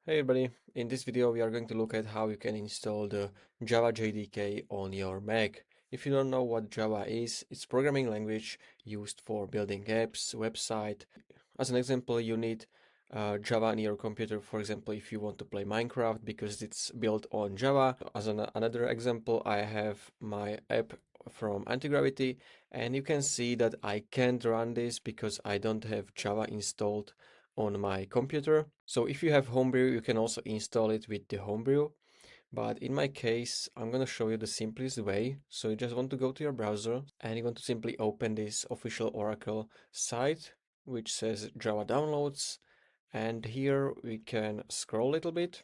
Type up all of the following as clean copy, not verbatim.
Hey everybody, in this video we are going to look at how you can install the Java JDK on your Mac. If you don't know what Java is, it's a programming language used for building apps, website. As an example, you need Java on your computer, for example, if you want to play Minecraft because it's built on Java. As another example, I have my app from Antigravity, and you can see that I can't run this because I don't have Java installed on my computer. So if you have Homebrew, you can also install it with the Homebrew. But in my case, I'm going to show you the simplest way. So you just want to go to your browser and you want to simply open this official Oracle site, which says Java downloads. And here we can scroll a little bit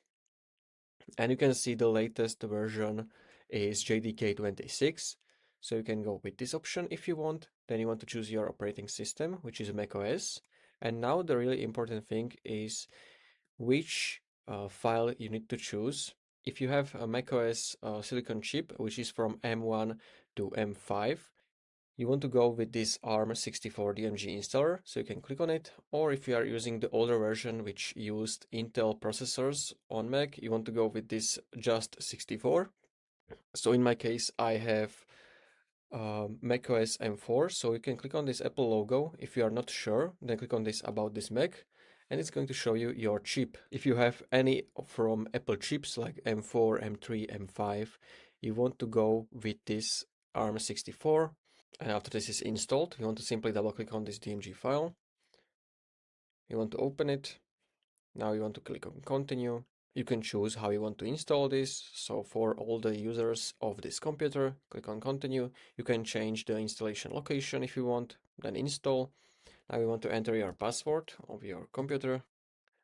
and you can see the latest version is JDK 26. So you can go with this option if you want. Then you want to choose your operating system, which is macOS. And now the really important thing is which file you need to choose. If you have a macOS Silicon chip, which is from M1 to M5, you want to go with this ARM64 DMG installer, so you can click on it. Or if you are using the older version, which used Intel processors on Mac, you want to go with this just 64. So in my case, I have macOS M4, so you can click on this Apple logo. If you are not sure, then click on this About this Mac, and it's going to show you your chip. If you have any from Apple chips like M4, M3, M5, you want to go with this ARM64. And after this is installed, you want to simply double click on this DMG file. You want to open it. Now you want to click on continue. You can choose how you want to install this. So for all the users of this computer, click on continue. You can change the installation location if you want, then install. Now you want to enter your password of your computer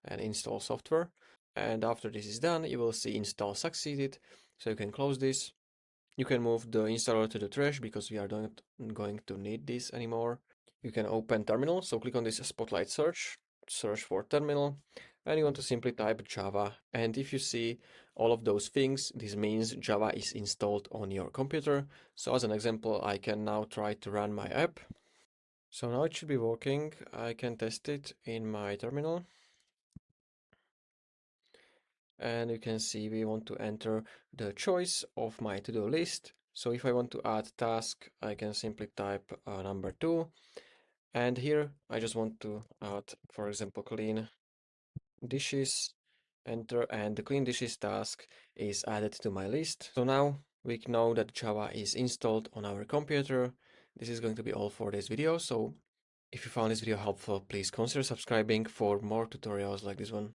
and install software. And after this is done, you will see install succeeded. So you can close this. You can move the installer to the trash because we are not going to need this anymore. You can open terminal, so click on this spotlight search for terminal, and you want to simply type Java. And if you see all of those things, this means Java is installed on your computer. So as an example, I can now try to run my app. So now it should be working. I can test it in my terminal. And you can see we want to enter the choice of my to-do list. So if I want to add task, I can simply type number 2. And here I just want to add, for example, clean dishes, enter, and the clean dishes task is added to my list. So now we know that Java is installed on our computer. This is going to be all for this video. So if you found this video helpful, please consider subscribing for more tutorials like this one.